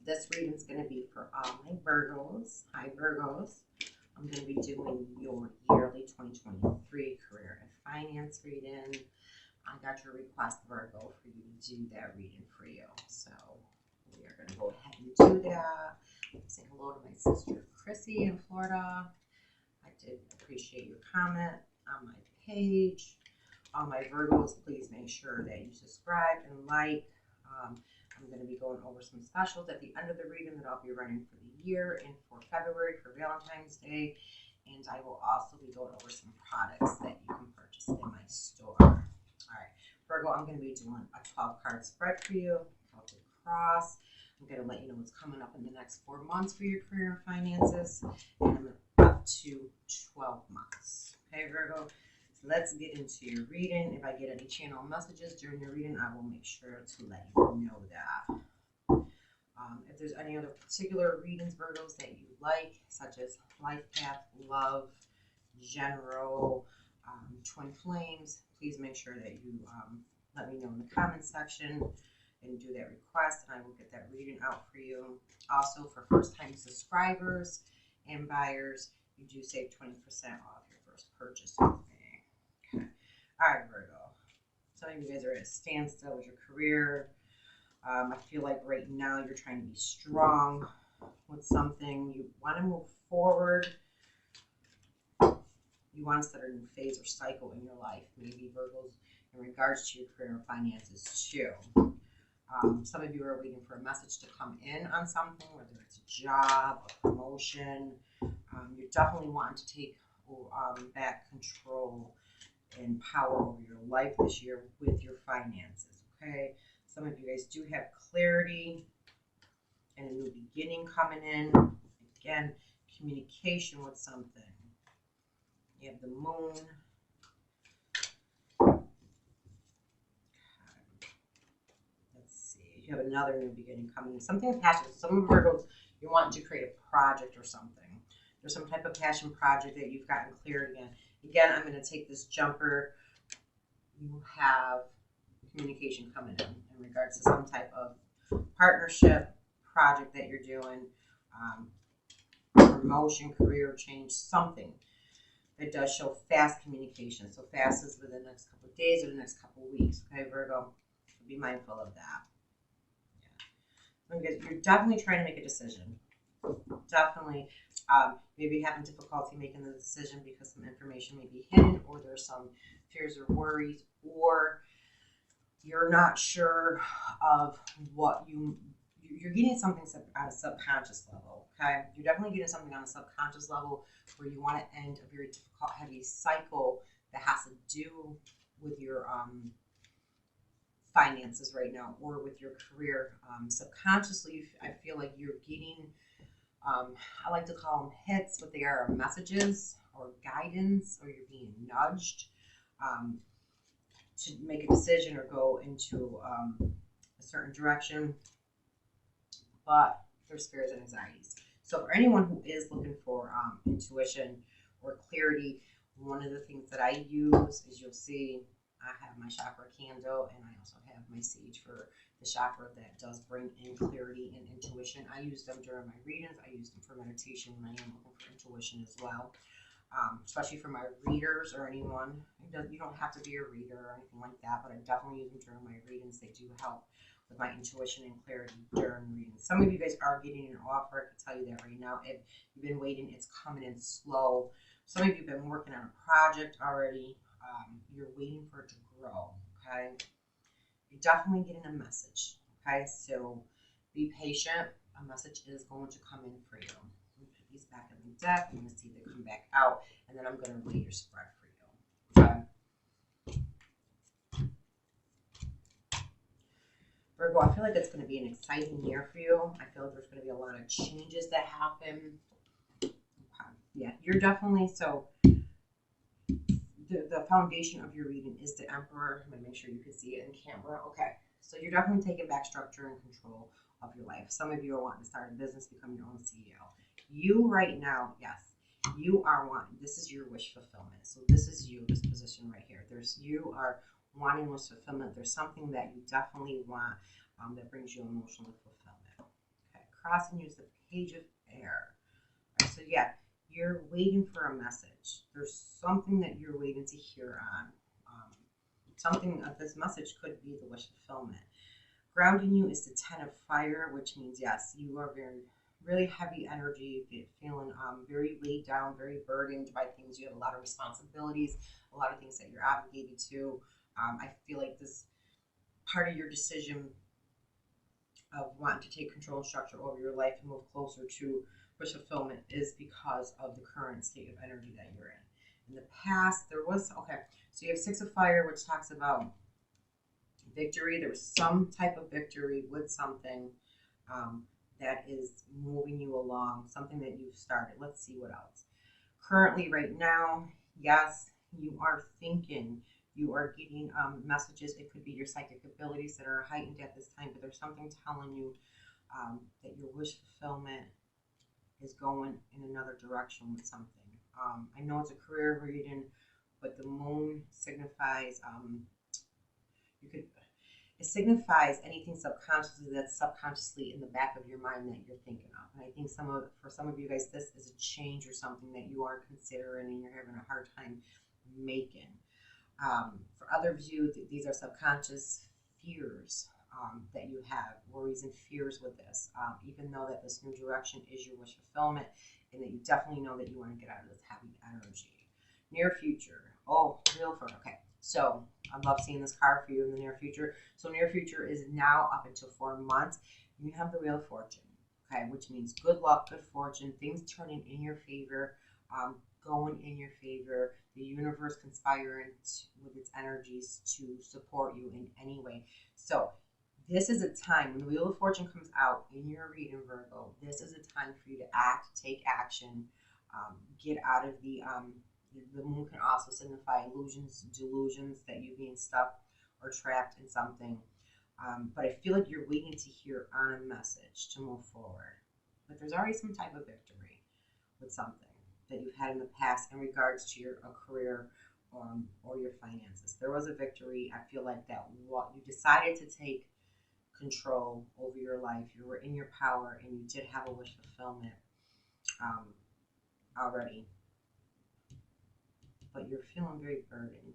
this reading is going to be for all my Virgos. Hi, Virgos. I'm going to be doing your yearly 2023 career and finance reading. I got your request, Virgo, for you to do that reading for you. So we are going to go ahead and do that. Say hello to my sister, Chrissy, in Florida. I did appreciate your comment on my page. All my Virgos, please make sure that you subscribe and like. I'm going to be going over some specials at the end of the reading that I'll be running for the year and for February for Valentine's Day. And I will also be going over some products that you can purchase in my store. All right, Virgo, I'm going to be doing a 12-card spread for you, Celtic Cross. I'm going to let you know what's coming up in the next 4 months for your career and finances, and up to 12 months. Okay, Virgo? Let's get into your reading. If I get any channel messages during your reading, I will make sure to let you know that. If there's any other particular readings, Virgos, that you like, such as life path, love, general, twin flames, please make sure that you let me know in the comment section and do that request, and I will get that reading out for you. Also, for first-time subscribers and buyers, you do save 20% off your first purchase. All right, Virgo. Some of you guys are at a standstill with your career. I feel like right now you're trying to be strong with something. You want to move forward. You want to start a new phase or cycle in your life. Maybe Virgos in regards to your career and finances too. Some of you are waiting for a message to come in on something, whether it's a job, a promotion. You're definitely wanting to take back control and power over your life this year with your finances, okay? Some of you guys do have clarity and a new beginning coming in. Again, communication with something. You have the moon. Let's see. You have another new beginning coming in. Something passionate. Some of Virgos, you're wanting to create a project or something. There's some type of passion project that you've gotten clarity in. Again, I'm going to take this jumper. You have communication coming in regards to some type of partnership, project that you're doing, promotion, career change, something that does show fast communication. So fast is within the next couple of days or the next couple of weeks. Okay, Virgo, be mindful of that. Yeah. Because you're definitely trying to make a decision. Definitely. Maybe having difficulty making the decision because some information may be hidden, or there's some fears or worries, or you're not sure of what you're getting something on a subconscious level. Okay, you're definitely getting something on a subconscious level where you want to end a very difficult, heavy cycle that has to do with your finances right now, or with your career. Subconsciously, I feel like you're getting I like to call them hits, but they are messages or guidance, or you're being nudged to make a decision or go into a certain direction. But there's fears and anxieties. So for anyone who is looking for intuition or clarity, one of the things that I use is, you'll see I have my chakra candle, and I also have my sage for the chakra that does bring in clarity and intuition. I use them during my readings. I use them for meditation when I am looking for intuition as well, especially for my readers or anyone. You don't have to be a reader or anything like that, but I definitely use them during my readings. They do help with my intuition and clarity during readings. Some of you guys are getting an offer. I can tell you that right now. If you've been waiting, it's coming in slow. Some of you have been working on a project already. You're waiting for it to grow, okay? You're definitely getting a message, okay? So be patient. A message is going to come in for you. I'm going to put these back in the deck. I'm going to see if they come back out, and then I'm going to read your spread for you, okay? Virgo, I feel like it's going to be an exciting year for you. I feel like there's going to be a lot of changes that happen. Okay. Yeah, you're definitely, so the foundation of your reading is the Emperor. I'm going to make sure you can see it in camera. Okay, so you're definitely taking back structure and control of your life. Some of you are wanting to start a business, become your own CEO. You right now, yes, you are wanting, this is your wish fulfillment. So this is you, this position right here. You are wanting wish fulfillment. There's something that you definitely want that brings you emotional fulfillment. Okay, crossing you is the Page of Air. So yeah, you're waiting for a message. There's something that you're waiting to hear on. Something of this message could be the wish fulfillment. Grounding you is the 10 of Fire, which means yes, you are really heavy energy, feeling very weighed down, very burdened by things. You have a lot of responsibilities, a lot of things that you're obligated to. I feel like this part of your decision of wanting to take control and structure over your life and move closer to wish fulfillment is because of the current state of energy that you're in. In the past, there was, okay, so you have 6 of Fire, which talks about victory. There was some type of victory with something that is moving you along, something that you've started. Let's see what else. Currently, right now, yes, you are thinking, you are getting messages. It could be your psychic abilities that are heightened at this time, but there's something telling you that your wish fulfillment is going in another direction with something. I know it's a career reading, but the moon signifies it signifies anything subconsciously that's subconsciously in the back of your mind that you're thinking of. And I think for some of you guys, this is a change or something that you are considering and you're having a hard time making. For others of you, these are subconscious fears that you have, worries and fears with this, even though that this new direction is your wish fulfillment and that you definitely know that you want to get out of this heavy energy. Near future. Oh, real firm. Okay. So I love seeing this card for you in the near future. So near future is now up until 4 months. You have the Wheel of Fortune, okay, which means good luck, good fortune, things turning in your favor, going in your favor, the universe conspiring with its energies to support you in any way. So this is a time when the Wheel of Fortune comes out in your reading, Virgo. This is a time for you to act, take action, get out of the moon can also signify illusions, delusions, that you being stuck or trapped in something. But I feel like you're waiting to hear on a message to move forward. But there's already some type of victory with something that you've had in the past in regards to your career or your finances. There was a victory. I feel like that what you decided to take control over your life. You were in your power and you did have a wish fulfillment already. But you're feeling very burdened,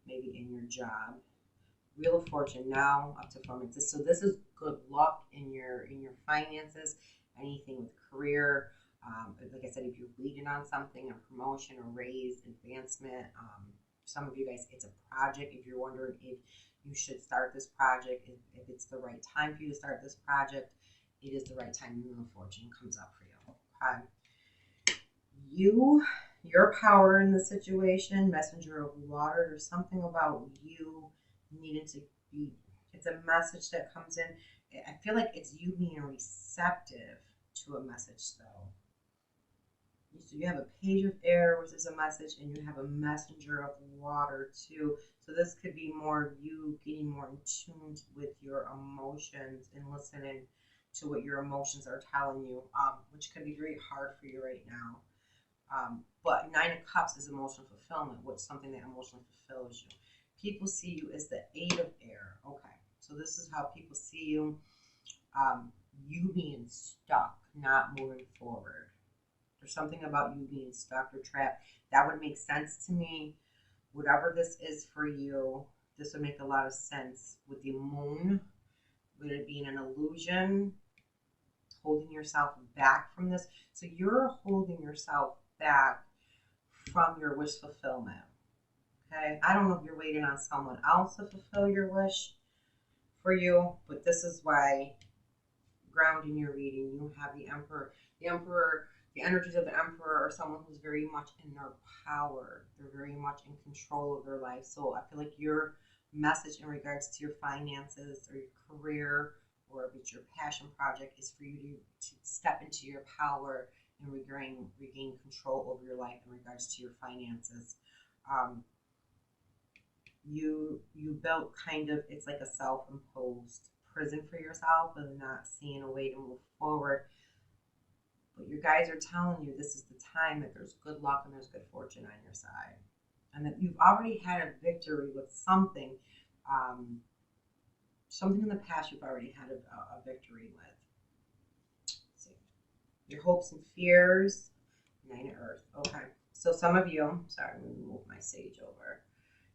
maybe in your job. Wheel of Fortune now up to 4 months. So this is good luck in your finances, anything with career. Like I said, if you're waiting on something, a promotion, a raise, advancement. Some of you guys, it's a project. If you're wondering if you should start this project, if it's the right time for you to start this project, it is the right time. Wheel of Fortune comes up for you. Your power in the situation, messenger of water. There's something about you needing to be, it's a message that comes in. I feel like it's you being receptive to a message though. So you have a Page of Air, which is a message, and you have a messenger of water too. So this could be more you getting more in tune with your emotions and listening to what your emotions are telling you, which could be very hard for you right now. But 9 of Cups is emotional fulfillment, which is something that emotionally fulfills you. People see you as the 8 of Air. Okay, so this is how people see you. You being stuck, not moving forward. There's something about you being stuck or trapped. That would make sense to me. Whatever this is for you, this would make a lot of sense with the moon. Would it being an illusion? Holding yourself back from this. So you're holding yourself back from your wish fulfillment. Okay, I don't know if you're waiting on someone else to fulfill your wish for you, but this is why grounding your reading, you have the Emperor. The energies of the Emperor are someone who's very much in their power. They're very much in control of their life. So I feel like your message in regards to your finances or your career, or if it's your passion project, is for you to step into your power and regain control over your life in regards to your finances. You built kind of, it's like a self-imposed prison for yourself and not seeing a way to move forward. But your guys are telling you this is the time that there's good luck and there's good fortune on your side. And that you've already had a victory with something. Something in the past you've already had a victory with. Your hopes and fears, 9 of Earth. Okay. So some of you, sorry, I'm going to move my sage over.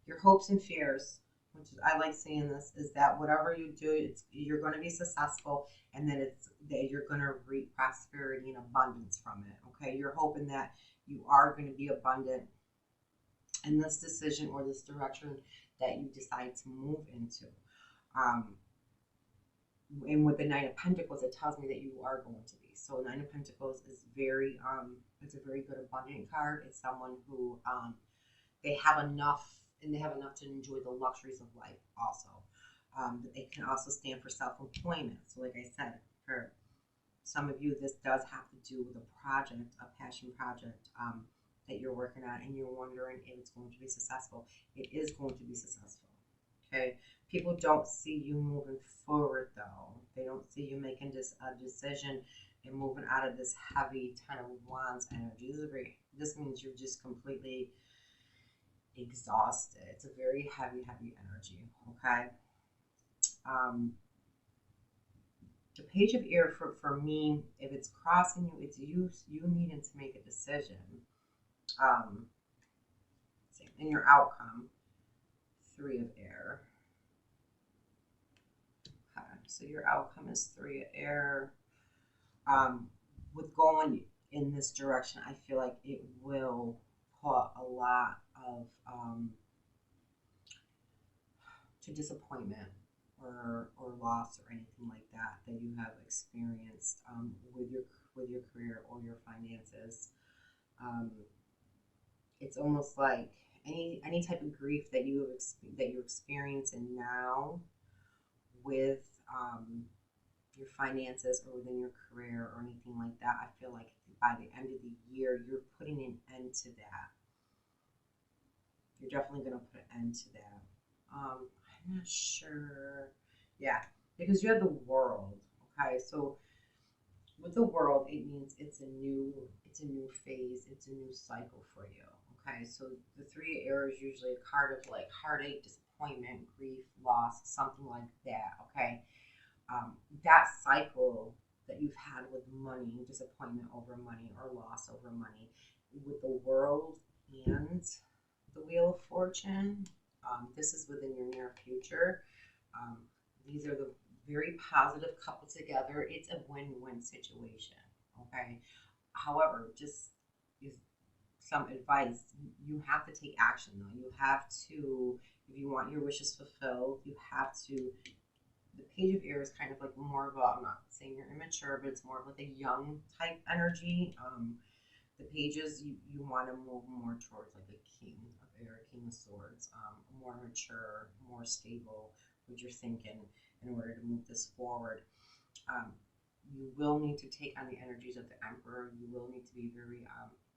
Your hopes and fears, which is, I like saying this, is that whatever you do, you're going to be successful, and that you're going to reap prosperity and abundance from it. Okay. You're hoping that you are going to be abundant in this decision or this direction that you decide to move into. And with the Nine of Pentacles, it tells me that you are going to be. So Nine of Pentacles is it's a very good abundant card. It's someone who they have enough, and they have enough to enjoy the luxuries of life also. They can also stand for self-employment. So like I said, for some of you, this does have to do with a project, a passion project that you're working on, and you're wondering if it's going to be successful. It is going to be successful. Okay. People don't see you moving forward though. They don't see you making a decision and moving out of this heavy Ten of Wands energy. This means you're just completely exhausted. It's a very heavy energy. Okay. The Page of Air for me, if it's crossing you, it's you needing to make a decision. In your outcome, 3 of Air. Okay, so your outcome is 3 of Air. With going in this direction, I feel like it will put a lot of to disappointment or loss or anything like that you have experienced with your career or your finances. It's almost like any type of grief that you're experiencing now with your finances or within your career or anything like that. I feel like by the end of the year, you're putting an end to that. You're definitely going to put an end to that. I'm not sure. Yeah, because you have the World. Okay, so with the World, it means it's a new phase. It's a new cycle for you. Okay, so the 3 of Air is usually a card of like heartache, disappointment, grief, loss, something like that. Okay, that cycle that you've had with money, disappointment over money or loss over money, with the World and the Wheel of Fortune, this is within your near future. These are the very positive couple together. It's a win-win situation. Okay. However, just some advice. You have to take action though. You have to, if you want your wishes fulfilled, you have to. The Page of Air is kind of like more of a, I'm not saying you're immature, but it's more of like a young type energy. The pages, you want to move more towards like a King of Air, King of Swords, more mature, more stable with your thinking in order to move this forward. You will need to take on the energies of the Emperor. You will need to be very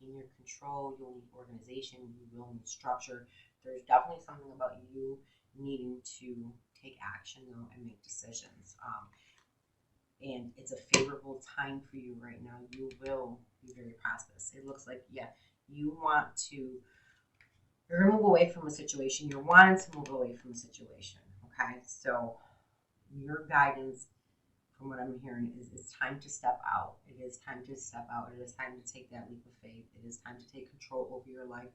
in your control. You'll need organization. You will need structure. There's definitely something about you needing to take action though and make decisions. And it's a favorable time for you right now. You will be very prosperous. It looks like, yeah, you're going to move away from a situation. You're wanting to move away from a situation. Okay, so your guidance, from what I'm hearing, is it's time to step out. It is time to step out. It is time to take that leap of faith. It is time to take control over your life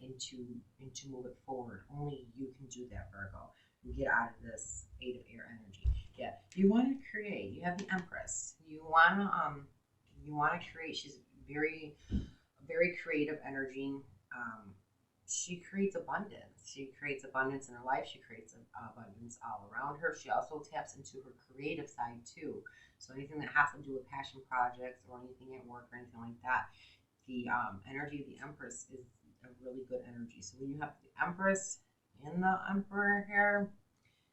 and to move it forward. Only you can do that, Virgo. And get out of this 8 of Air energy. Yeah, you want to create. You have the Empress. You want to create. She's very creative energy. She creates abundance. She creates abundance in her life. She creates abundance all around her. She also taps into her creative side too. So anything that has to do with passion projects or anything at work or anything like that, the energy of the Empress is a really good energy. So when you have the Empress and the Emperor here,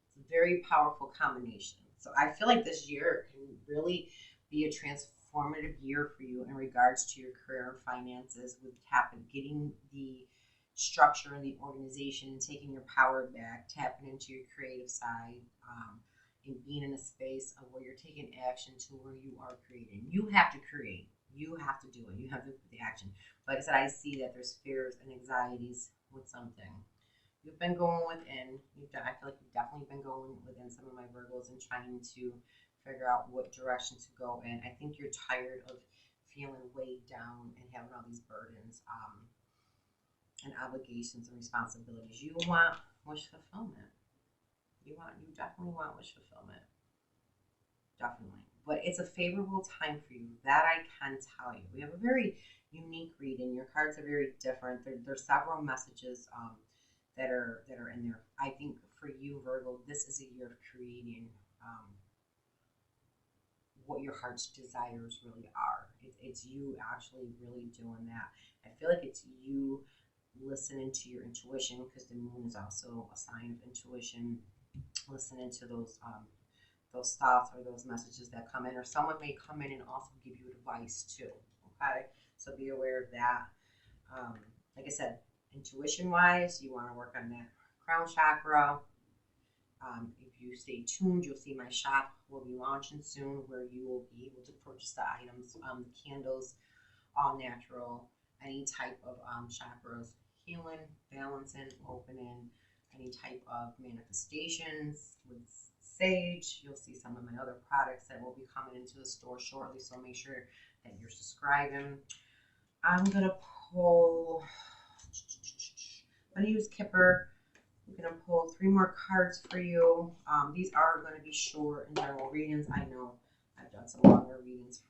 it's a very powerful combination. So I feel like this year can really be a transformative year for you in regards to your career and finances, with getting the structure and the organization and taking your power back, tapping into your creative side, and being in a space of where you're taking action to where you are creating. You have to create. You have to do it. You have to put the action. Like I said, I see that there's fears and anxieties with something. You've been going within. I feel like you've definitely been going within some of my Virgos and trying to figure out what direction to go in. I think you're tired of feeling weighed down and having all these burdens and obligations and responsibilities. You want wish fulfillment. You definitely want wish fulfillment. Definitely. But it's a favorable time for you. That I can tell you. We have a very unique reading. Your cards are very different. There's several messages that are in there. I think for you, Virgo, this is a year of creating what your heart's desires really are. It's you actually really doing that. I feel like it's you listening to your intuition, because the moon is also a sign of intuition. Listening to those thoughts or those messages that come in, or someone may come in and also give you advice too. Okay, so be aware of that. Like I said, intuition wise, you want to work on that crown chakra. If you stay tuned, you'll see my shop will be launching soon, where you will be able to purchase the items, the candles, all natural, any type of chakras, healing, balancing, opening, any type of manifestations with sage. You'll see some of my other products that will be coming into the store shortly, so make sure that you're subscribing. I'm gonna use Kipper. I'm gonna pull 3 more cards for you. These are going to be short and general readings. I know I've done some longer readings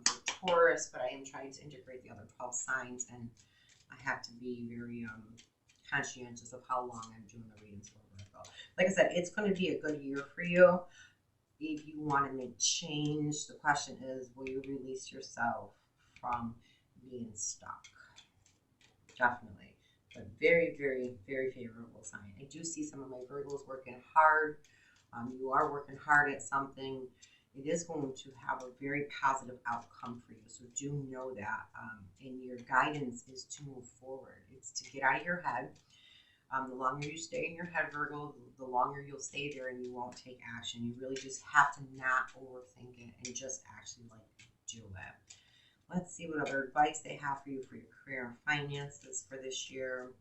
for Taurus, but I am trying to integrate the other 12 signs, and I have to be very conscientious of how long I'm doing the readings for Virgo. Like I said, it's going to be a good year for you. If you want to make change, the question is, will you release yourself from being stuck? Definitely. A very, very, very favorable sign. I do see some of my Virgos working hard. You are working hard at something. It is going to have a very positive outcome for you. So do know that. And your guidance is to move forward. It's to get out of your head. The longer you stay in your head, Virgo, the longer you'll stay there and you won't take action. You really just have to not overthink it and just actually do it. Let's see what other advice they have for you for your career and finances for this year.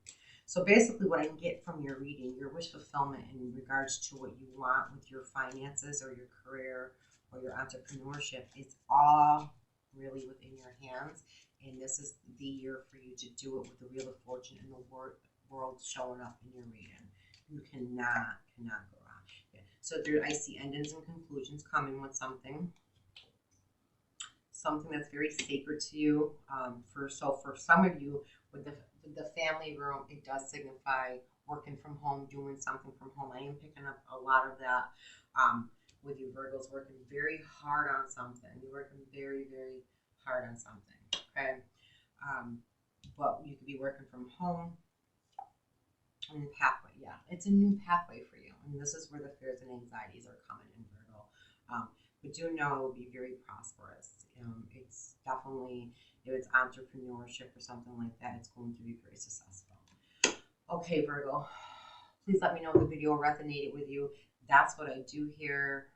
So basically what I can get from your reading, your wish fulfillment in regards to what you want with your finances or your career or your entrepreneurship, it's all really within your hands. And this is the year for you to do it with the Wheel of Fortune and the world showing up in your reading. You cannot go wrong. Yeah. So there, I see endings and conclusions coming with something that's very sacred to you. For some of you, with the family room, it does signify working from home, doing something from home. I am picking up a lot of that with you Virgos, working very hard on something. You're working very, very hard on something, okay? But you could be working from home. A new pathway, yeah. It's a new pathway for you. And this is where the fears and anxieties are coming in, Virgo. But do know it will be very prosperous. It's definitely, if it's entrepreneurship or something like that, it's going to be very successful. Okay, Virgo, please let me know if the video resonated with you. That's what I do here.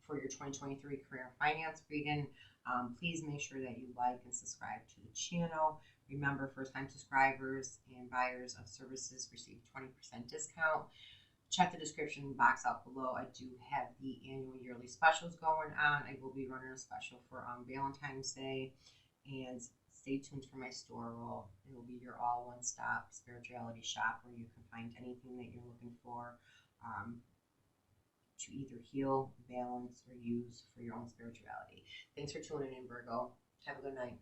For your 2023 career and finance reading. Please make sure that you like and subscribe to the channel. Remember, first-time subscribers and buyers of services receive 20% discount. Check the description box out below. I do have the annual yearly specials going on. I will be running a special for Valentine's Day. And stay tuned for my store roll. It will be your all one-stop spirituality shop where you can find anything that you're looking for to either heal, balance, or use for your own spirituality. Thanks for tuning in, Virgo. Have a good night.